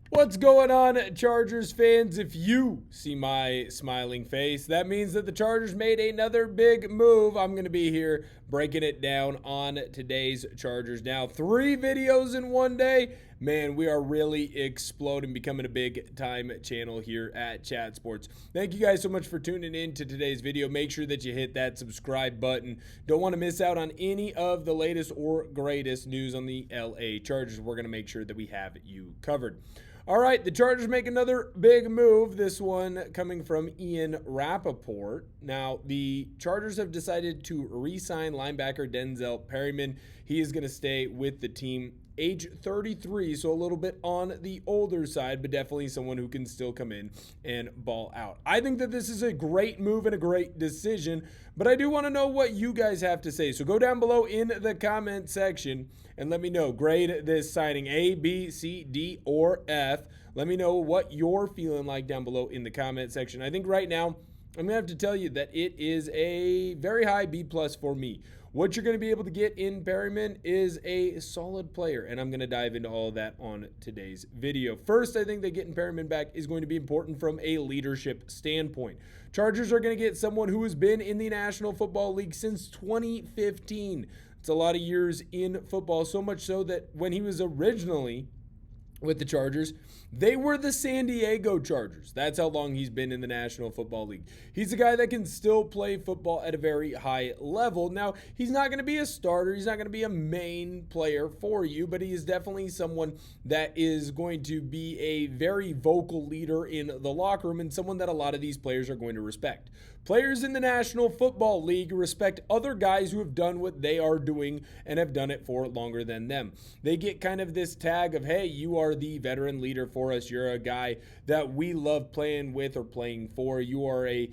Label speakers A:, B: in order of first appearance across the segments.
A: What's going on, Chargers fans? If you see my smiling face, that means that the Chargers made another big move. I'm going to be here breaking it down on today's Chargers Now. 3 videos in one day. Man, we are really exploding, becoming a big-time channel here at Chat Sports. Thank you guys so much for tuning in to today's video. Make sure that you hit that subscribe button. Don't want to miss out on any of the latest or greatest news on the LA Chargers. We're going to make sure that we have you covered. All right, the Chargers make another big move, this one coming from Ian Rappaport. Now, the Chargers have decided to re-sign linebacker Denzel Perryman. He is going to stay with the team. Age 33, so a little bit on the older side, but definitely someone who can still come in and ball out. I think that this is a great move and a great decision, but I do want to know what you guys have to say. So go down below in the comment section and let me know. Grade this signing A, B, C, D, or F. Let me know what you're feeling like down below in the comment section. I think right now I'm going to have to tell you that it is a very high B+ for me. What you're going to be able to get in Perryman is a solid player, and I'm going to dive into all of that on today's video. First, I think that getting Perryman back is going to be important from a leadership standpoint. Chargers are going to get someone who has been in the National Football League since 2015. It's a lot of years in football, so much so that when he was originally with the Chargers, they were the San Diego Chargers. That's how long he's been in the National Football League. He's a guy that can still play football at a very high level. Now, he's not going to be a starter. He's not going to be a main player for you, but he is definitely someone that is going to be a very vocal leader in the locker room and someone that a lot of these players are going to respect. Players in the National Football League respect other guys who have done what they are doing and have done it for longer than them. They get kind of this tag of, hey, you are the veteran leader for us. You're a guy that we love playing with or playing for. You are a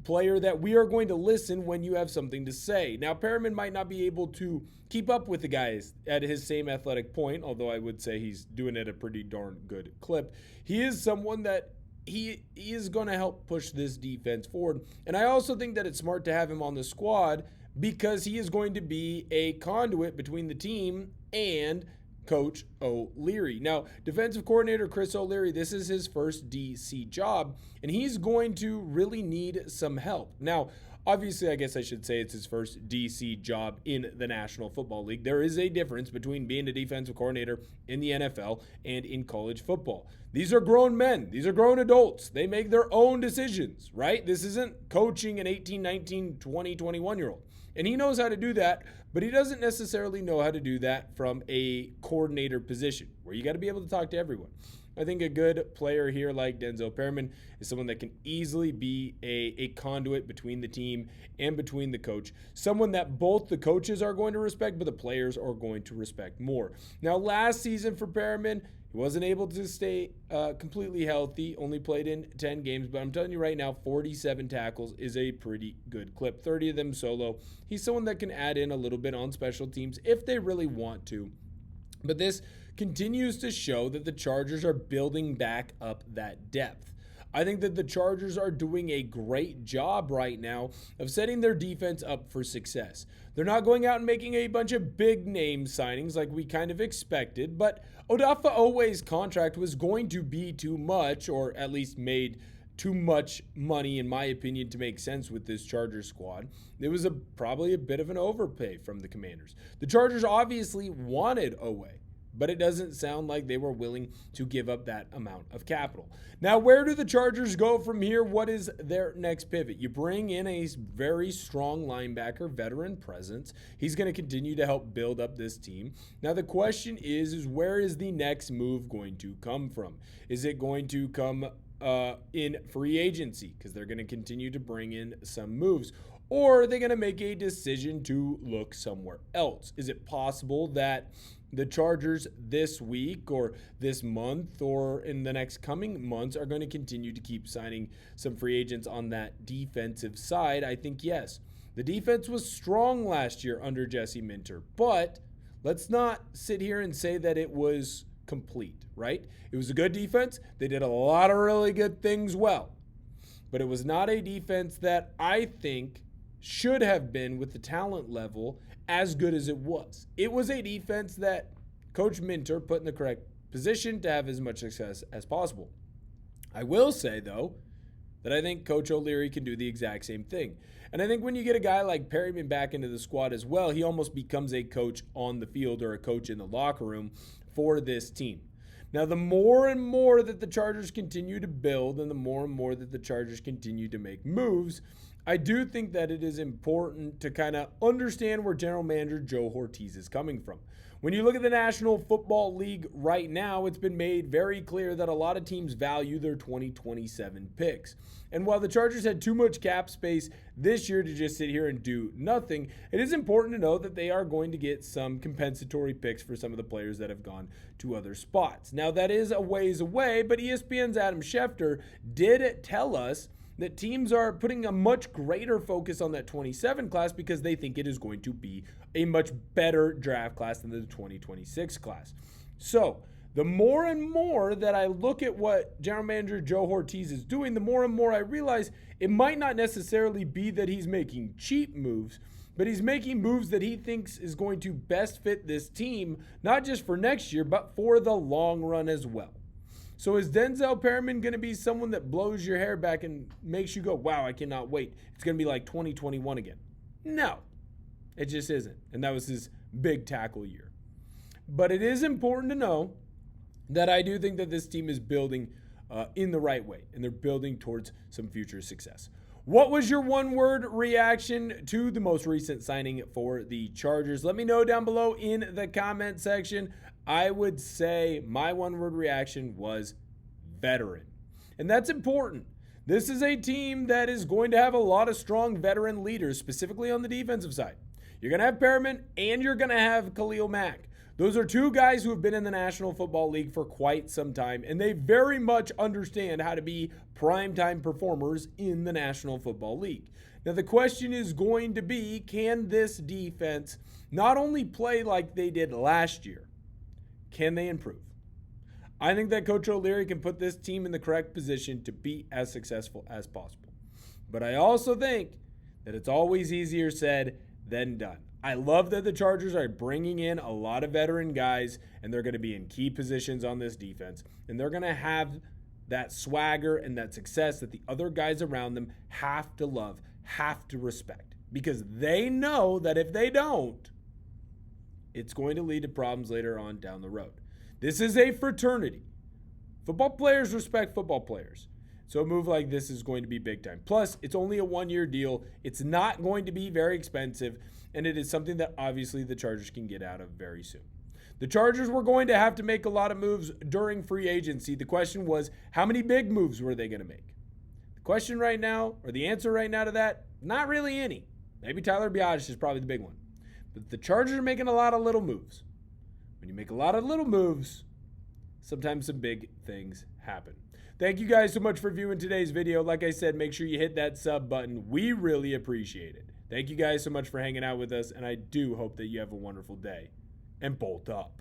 A: player that we are going to listen when you have something to say. Now, Perryman might not be able to keep up with the guys at his same athletic point, although I would say he's doing it at a pretty darn good clip. He is someone that he is going to help push this defense forward. And I also think that it's smart to have him on the squad because he is going to be a conduit between the team and Coach O'Leary. Now, defensive coordinator Chris O'Leary, this is his first DC job, and he's going to really need some help. Now, obviously, I guess I should say it's his first DC job in the National Football League. There is a difference between being a defensive coordinator in the NFL and in college football. These are grown men. These are grown adults. They make their own decisions, right? This isn't coaching an 18, 19, 20, 21-year-old. And he knows how to do that, but he doesn't necessarily know how to do that from a coordinator position where you got to be able to talk to everyone. I think a good player here like Denzel Perryman is someone that can easily be a conduit between the team and between the coach. Someone that both the coaches are going to respect, but the players are going to respect more. Now, last season for Perryman, he wasn't able to stay completely healthy, only played in 10 games, but I'm telling you right now, 47 tackles is a pretty good clip, 30 of them solo. He's someone that can add in a little bit on special teams if they really want to. But this continues to show that the Chargers are building back up that depth. I think that the Chargers are doing a great job right now of setting their defense up for success. They're not going out and making a bunch of big name signings like we kind of expected, but Odafe Oweh's contract was going to be too much, or at least made too much money, in my opinion, to make sense with this Chargers squad. It was probably a bit of an overpay from the Commanders. The Chargers obviously wanted Oweh, but it doesn't sound like they were willing to give up that amount of capital. Now, where do the Chargers go from here? What is their next pivot? You bring in a very strong linebacker, veteran presence. He's going to continue to help build up this team. Now, the question is where is the next move going to come from? Is it going to come in free agency? Because they're going to continue to bring in some moves. Or are they going to make a decision to look somewhere else? Is it possible that the Chargers this week or this month or in the next coming months are going to continue to keep signing some free agents on that defensive side? I think yes. The defense was strong last year under Jesse Minter, but let's not sit here and say that it was complete, right? It was a good defense. They did a lot of really good things well, but it was not a defense that I think should have been, with the talent level, as good as it was. It was a defense that Coach Minter put in the correct position to have as much success as possible. I will say, though, that I think Coach O'Leary can do the exact same thing. And I think when you get a guy like Perryman back into the squad as well, he almost becomes a coach on the field or a coach in the locker room for this team. Now, the more and more that the Chargers continue to build and the more that the Chargers continue to make moves, I do think that it is important to kind of understand where General Manager Joe Hortiz is coming from. When you look at the National Football League right now, it's been made very clear that a lot of teams value their 2027 picks. And while the Chargers had too much cap space this year to just sit here and do nothing, it is important to know that they are going to get some compensatory picks for some of the players that have gone to other spots. Now, that is a ways away, but ESPN's Adam Schefter did tell us that teams are putting a much greater focus on that 27 class because they think it is going to be a much better draft class than the 2026 class. So, the more and more that I look at what General Manager Joe Hortiz is doing, the more and more I realize it might not necessarily be that he's making cheap moves, but he's making moves that he thinks is going to best fit this team, not just for next year, but for the long run as well. So is Denzel Perryman going to be someone that blows your hair back and makes you go, wow, I cannot wait? It's going to be like 2021 again. No, it just isn't. And that was his big tackle year. But it is important to know that I do think that this team is building in the right way, and they're building towards some future success. What was your one-word reaction to the most recent signing for the Chargers? Let me know down below in the comment section. I would say my one-word reaction was veteran. And that's important. This is a team that is going to have a lot of strong veteran leaders, specifically on the defensive side. You're going to have Perriman and you're going to have Khalil Mack. Those are two guys who have been in the National Football League for quite some time, and they very much understand how to be primetime performers in the National Football League. Now, the question is going to be, can this defense not only play like they did last year, can they improve? I think that Coach O'Leary can put this team in the correct position to be as successful as possible. But I also think that it's always easier said than done. I love that the Chargers are bringing in a lot of veteran guys, and they're going to be in key positions on this defense, and they're going to have that swagger and that success that the other guys around them have to love, have to respect, because they know that if they don't, it's going to lead to problems later on down the road. This is a fraternity. Football players respect football players. So a move like this is going to be big time. Plus, it's only a one-year deal. It's not going to be very expensive, and it is something that obviously the Chargers can get out of very soon. The Chargers were going to have to make a lot of moves during free agency. The question was, how many big moves were they going to make? The question right now, or the answer right now to that, not really any. Maybe Tyler Biadasz is probably the big one. But the Chargers are making a lot of little moves. When you make a lot of little moves, sometimes some big things happen. Thank you guys so much for viewing today's video. Like I said, make sure you hit that sub button. We really appreciate it. Thank you guys so much for hanging out with us, and I do hope that you have a wonderful day. And bolt up.